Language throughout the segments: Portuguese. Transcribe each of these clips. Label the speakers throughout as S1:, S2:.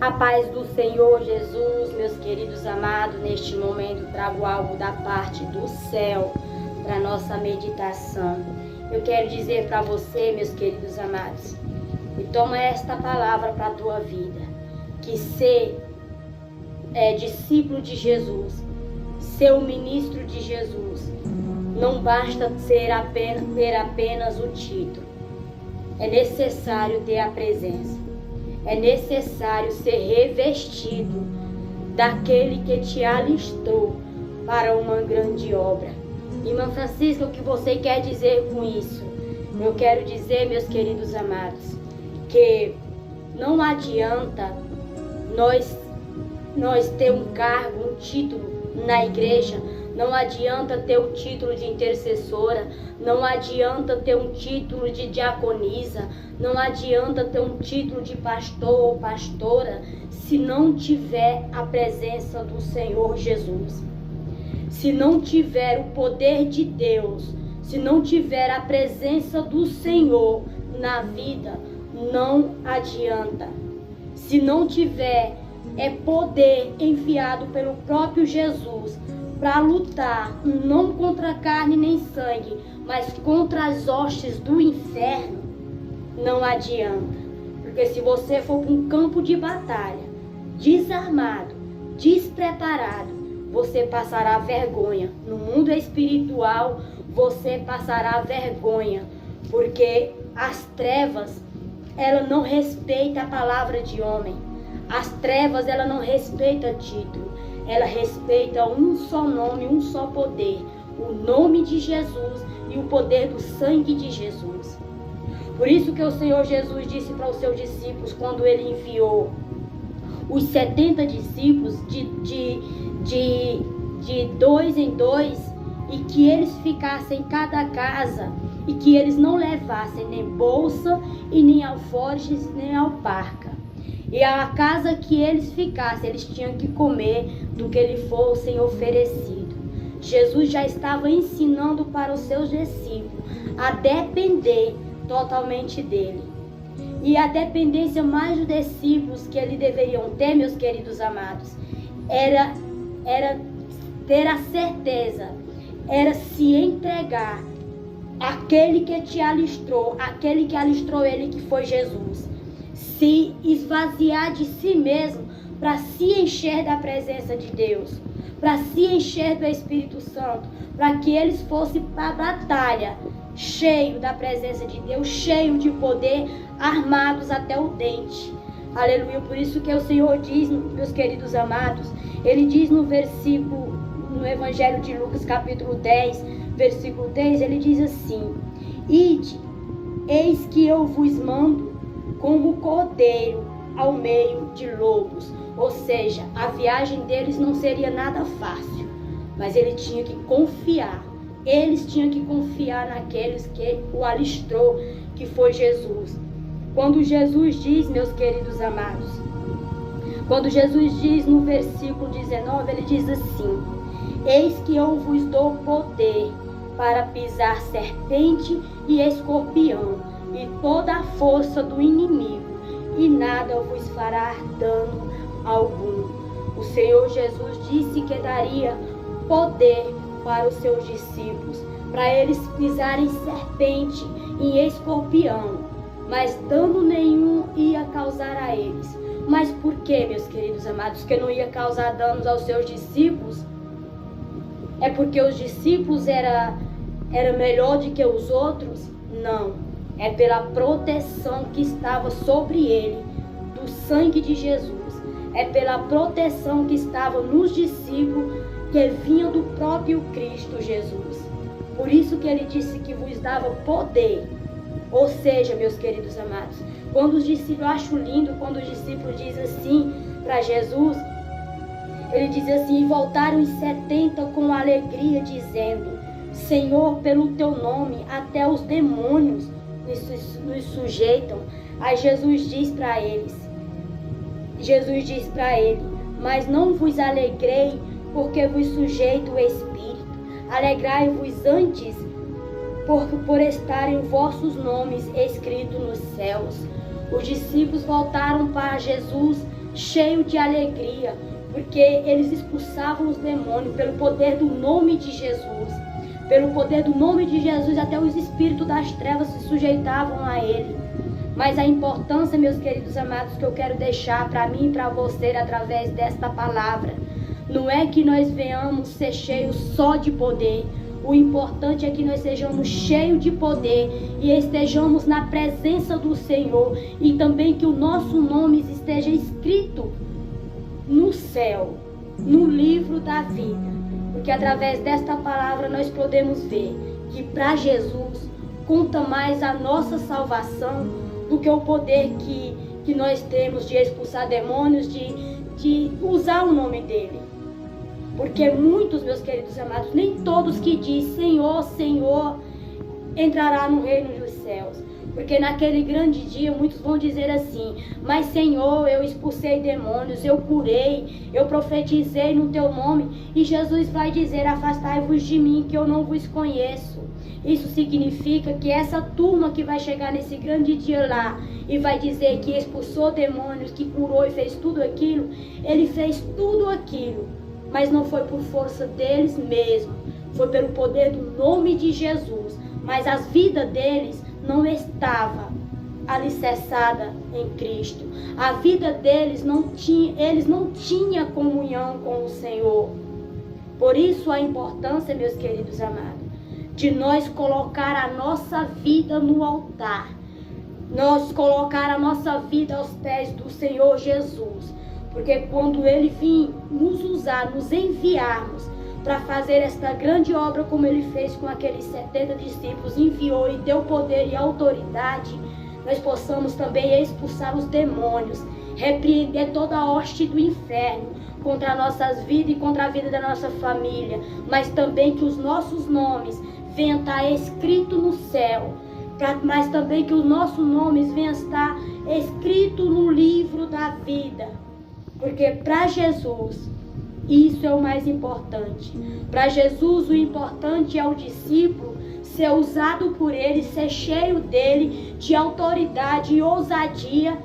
S1: A paz do Senhor Jesus, meus queridos amados, neste momento trago algo da parte do céu para nossa meditação. Eu quero dizer para você, meus queridos amados, e toma esta palavra para a tua vida, que ser discípulo de Jesus, ser um ministro de Jesus, não basta ter apenas o título. É necessário ter a presença. É necessário ser revestido daquele que te alistou para uma grande obra. Irmã Francisca, o que você quer dizer com isso? Eu quero dizer, meus queridos amados, que não adianta nós ter um cargo, um título na igreja, não adianta ter o título de intercessora, não adianta ter um título de diaconisa, não adianta ter um título de pastor ou pastora, se não tiver a presença do Senhor Jesus. Se não tiver o poder de Deus, se não tiver a presença do Senhor na vida, não adianta. Se não tiver poder enviado pelo próprio Jesus para lutar, não contra carne nem sangue, mas contra as hostes do inferno, não adianta. Porque se você for para um campo de batalha, desarmado, despreparado, você passará vergonha. No mundo espiritual, você passará vergonha, porque as trevas, ela não respeita a palavra de homem. As trevas, ela não respeita título. Ela respeita um só nome, um só poder, o nome de Jesus e o poder do sangue de Jesus. Por isso que o Senhor Jesus disse para os seus discípulos, quando ele enviou os 70 discípulos de dois em dois, e que eles ficassem em cada casa, e que eles não levassem nem bolsa, e nem alforjes, nem alparca. E a casa que eles ficassem, eles tinham que comer do que lhe fossem oferecido. Jesus já estava ensinando para os seus discípulos a depender totalmente dele. E a dependência mais dos discípulos que eles deveriam ter, meus queridos amados, era ter a certeza, era se entregar àquele que te alistrou, aquele que alistrou ele, que foi Jesus. Se esvaziar de si mesmo para se encher da presença de Deus, para se encher do Espírito Santo, para que eles fossem para a batalha cheio da presença de Deus, cheio de poder, armados até o dente. Aleluia. Por isso que o Senhor diz, meus queridos amados, ele diz no versículo, no Evangelho de Lucas, capítulo 10, versículo 3, ele diz assim: Ide, eis que eu vos mando como cordeiro ao meio de lobos. Ou seja, a viagem deles não seria nada fácil, mas ele tinha que confiar. Eles tinham que confiar naqueles que o alistrou, que foi Jesus. Quando Jesus diz, meus queridos amados, quando Jesus diz no versículo 19, ele diz assim: Eis que eu vos dou poder para pisar serpente e escorpião, e toda a força do inimigo, e nada vos fará dano algum. O Senhor Jesus disse que daria poder para os seus discípulos, para eles pisarem serpente e escorpião, mas dano nenhum ia causar a eles. Mas por que, meus queridos amados, que não ia causar danos aos seus discípulos? É porque os discípulos era melhor do que os outros? Não. É pela proteção que estava sobre ele, do sangue de Jesus. É pela proteção que estava nos discípulos, que vinha do próprio Cristo Jesus. Por isso que ele disse que vos dava poder. Ou seja, meus queridos amados, quando os discípulos, eu acho lindo quando os discípulos dizem assim para Jesus, ele diz assim: e voltaram os 70 com alegria, dizendo: Senhor, pelo teu nome, até os demônios nos sujeitam. Aí Jesus diz para ele: mas não vos alegrei, porque vos sujeito o Espírito. Alegrai-vos antes por estarem vossos nomes escritos nos céus. Os discípulos voltaram para Jesus cheio de alegria, porque eles expulsavam os demônios pelo poder do nome de Jesus. Pelo poder do nome de Jesus, até os espíritos das trevas se sujeitavam a ele. Mas a importância, meus queridos amados, que eu quero deixar para mim e para você através desta palavra, não é que nós venhamos ser cheios só de poder. O importante é que nós sejamos cheios de poder e estejamos na presença do Senhor, e também que o nosso nome esteja escrito no céu, no livro da vida. Porque através desta palavra nós podemos ver que para Jesus conta mais a nossa salvação do que o poder que nós temos de expulsar demônios, de usar o nome dele. Porque muitos, meus queridos amados, nem todos que dizem Senhor, Senhor, entrará no reino dos céus. Porque naquele grande dia muitos vão dizer assim: mas Senhor, eu expulsei demônios, eu curei, eu profetizei no teu nome. E Jesus vai dizer: afastai-vos de mim, que eu não vos conheço. Isso significa que essa turma que vai chegar nesse grande dia lá e vai dizer que expulsou demônios, que curou e fez tudo aquilo, ele fez tudo aquilo, mas não foi por força deles mesmos, foi pelo poder do nome de Jesus. Mas as vidas deles não estava alicerçada em Cristo. A vida deles eles não tinham comunhão com o Senhor. Por isso a importância, meus queridos amados, de nós colocar a nossa vida no altar. Nós colocar a nossa vida aos pés do Senhor Jesus. Porque quando Ele vir nos usar, nos enviarmos para fazer esta grande obra como Ele fez com aqueles 70 discípulos, enviou e deu poder e autoridade, nós possamos também expulsar os demônios, repreender toda a hoste do inferno contra nossas vidas e contra a vida da nossa família, mas também que os nossos nomes venham estar escritos no céu, mas também que os nossos nomes venham estar escritos no livro da vida. Porque para Jesus, isso é o mais importante. Para Jesus, o importante é o discípulo ser usado por Ele, ser cheio dele, de autoridade e ousadia,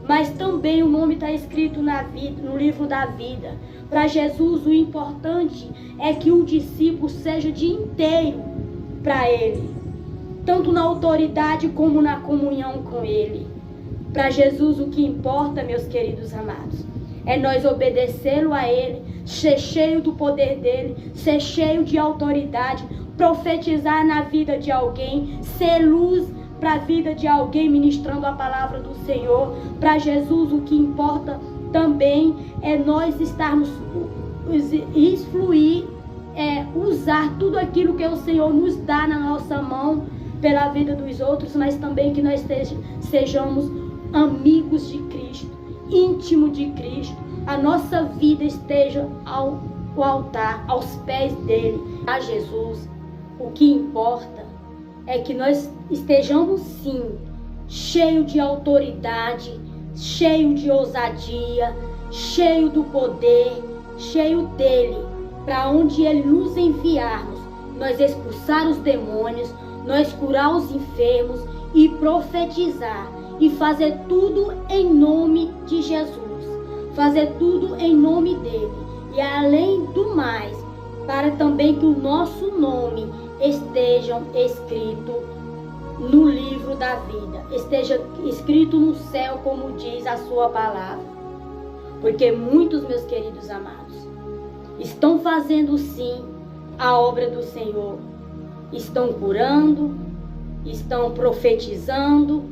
S1: mas também o nome está escrito na vida, no livro da vida. Para Jesus, o importante é que o discípulo seja de inteiro para Ele, tanto na autoridade como na comunhão com Ele. Para Jesus, o que importa, meus queridos amados, é nós obedecê-lo a Ele, ser cheio do poder dEle, ser cheio de autoridade, profetizar na vida de alguém, ser luz para a vida de alguém, ministrando a palavra do Senhor. Para Jesus, o que importa também é nós estarmos, fluir, usar tudo aquilo que o Senhor nos dá na nossa mão pela vida dos outros, mas também que nós sejamos amigos de Cristo, íntimo de Cristo, a nossa vida esteja ao altar, aos pés dele. A Jesus, o que importa é que nós estejamos sim cheio de autoridade, cheio de ousadia, cheio do poder, cheio dele, para onde ele nos enviarmos, nós expulsar os demônios, nós curar os enfermos e profetizar, e fazer tudo em nome de Jesus, fazer tudo em nome dele. E além do mais, para também que o nosso nome esteja escrito no livro da vida, esteja escrito no céu, como diz a sua palavra. Porque muitos, meus queridos amados, estão fazendo sim a obra do Senhor, estão curando, estão profetizando,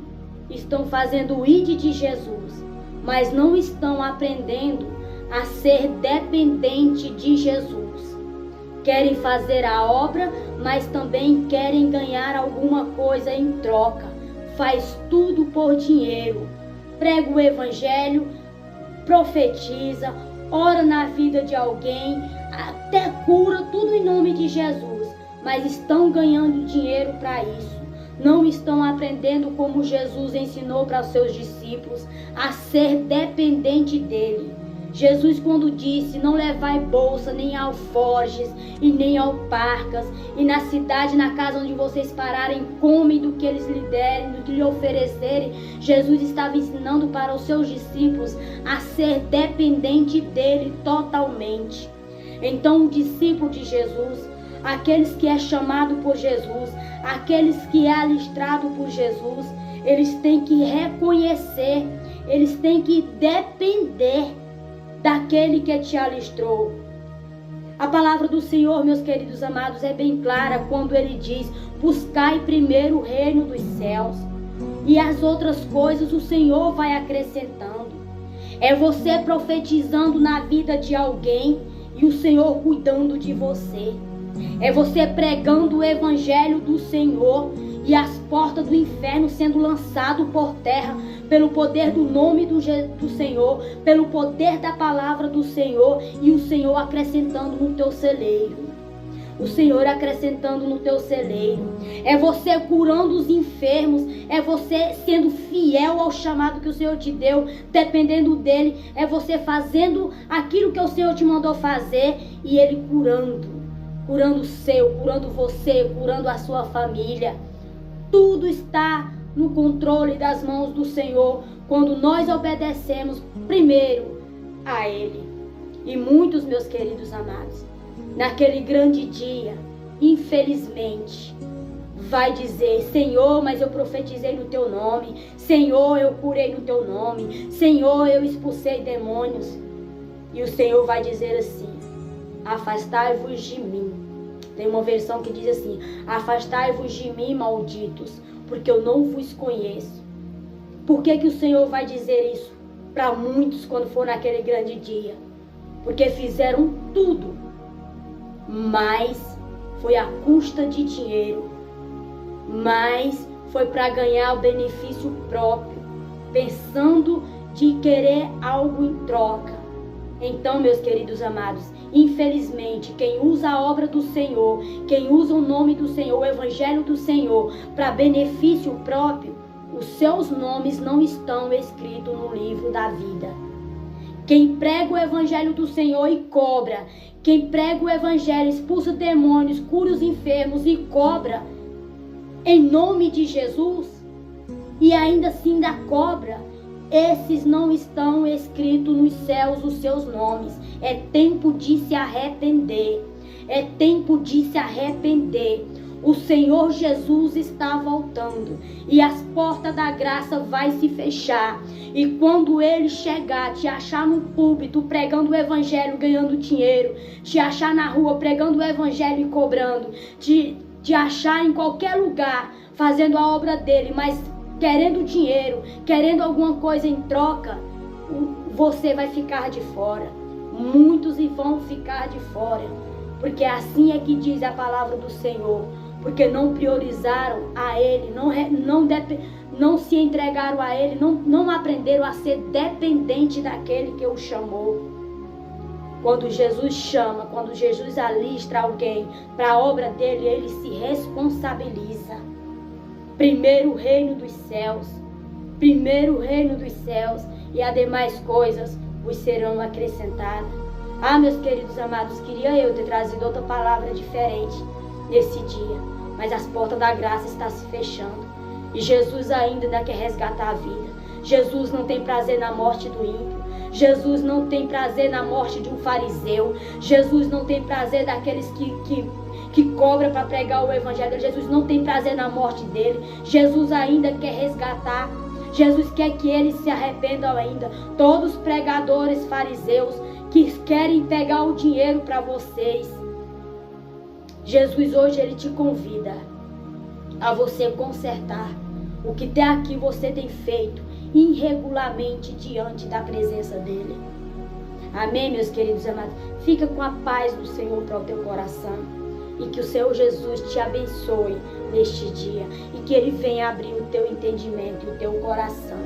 S1: estão fazendo o ID de Jesus, mas não estão aprendendo a ser dependente de Jesus. Querem fazer a obra, mas também querem ganhar alguma coisa em troca. Faz tudo por dinheiro. Prega o evangelho, profetiza, ora na vida de alguém, até cura, tudo em nome de Jesus. Mas estão ganhando dinheiro para isso. Não estão aprendendo como Jesus ensinou para os seus discípulos a ser dependente dele. Jesus, quando disse: não levai bolsa, nem alforjes e nem alparcas, e na cidade, na casa onde vocês pararem, comem do que eles lhe derem, do que lhe oferecerem. Jesus estava ensinando para os seus discípulos a ser dependente dele totalmente. Então, o discípulo de Jesus, aqueles que é chamado por Jesus, aqueles que é alistrado por Jesus, eles têm que reconhecer, eles têm que depender daquele que te alistrou. A palavra do Senhor, meus queridos amados, é bem clara quando ele diz: buscai primeiro o reino dos céus, e as outras coisas o Senhor vai acrescentando. É você profetizando na vida de alguém e o Senhor cuidando de você. É você pregando o evangelho do Senhor e as portas do inferno sendo lançado por terra pelo poder do nome do Senhor, pelo poder da palavra do Senhor, e o Senhor acrescentando no teu celeiro. O Senhor acrescentando no teu celeiro. É você curando os enfermos, é você sendo fiel ao chamado que o Senhor te deu, dependendo dele, é você fazendo aquilo que o Senhor te mandou fazer e ele curando o seu, curando você, curando a sua família. Tudo está no controle das mãos do Senhor quando nós obedecemos primeiro a Ele. E muitos, meus queridos amados, naquele grande dia, infelizmente, vai dizer: Senhor, mas eu profetizei no teu nome, Senhor, eu curei no teu nome, Senhor, eu expulsei demônios. E o Senhor vai dizer assim: afastai-vos de mim. Tem uma versão que diz assim: afastai-vos de mim, malditos, porque eu não vos conheço. Por que o Senhor vai dizer isso para muitos quando for naquele grande dia? Porque fizeram tudo, mas foi à custa de dinheiro, mas foi para ganhar o benefício próprio, pensando de querer algo em troca. Então, meus queridos amados, infelizmente, quem usa a obra do Senhor, quem usa o nome do Senhor, o evangelho do Senhor, para benefício próprio, os seus nomes não estão escritos no livro da vida. Quem prega o evangelho do Senhor e cobra, quem prega o evangelho, expulsa demônios, cura os enfermos e cobra em nome de Jesus, e ainda assim da cobra, esses não estão escritos nos céus os seus nomes. É tempo de se arrepender. É tempo de se arrepender. O Senhor Jesus está voltando e as portas da graça vai se fechar. E quando Ele chegar, te achar no púlpito pregando o evangelho, ganhando dinheiro, te achar na rua pregando o evangelho e cobrando, te achar em qualquer lugar fazendo a obra dele, mas querendo dinheiro, querendo alguma coisa em troca, você vai ficar de fora. Muitos vão ficar de fora, porque assim é que diz a palavra do Senhor, porque não priorizaram a Ele, não se entregaram a Ele, não aprenderam a ser dependente daquele que o chamou. Quando Jesus chama, quando Jesus alistra alguém para a obra dele, ele se responsabiliza. Primeiro o reino dos céus, primeiro o reino dos céus, e as demais coisas vos serão acrescentadas. Ah, meus queridos amados, queria eu ter trazido outra palavra diferente nesse dia, mas as portas da graça estão se fechando, e Jesus ainda quer resgatar a vida. Jesus não tem prazer na morte do ímpio, Jesus não tem prazer na morte de um fariseu, Jesus não tem prazer daqueles que cobra para pregar o evangelho. Jesus não tem prazer na morte dele. Jesus ainda quer resgatar. Jesus quer que eles se arrependam ainda. Todos os pregadores fariseus que querem pegar o dinheiro para vocês, Jesus hoje ele te convida a você consertar o que até aqui você tem feito irregularmente diante da presença dele. Amém, meus queridos amados? Fica com a paz do Senhor para o teu coração. E que o Senhor Jesus te abençoe neste dia. E que Ele venha abrir o teu entendimento e o teu coração.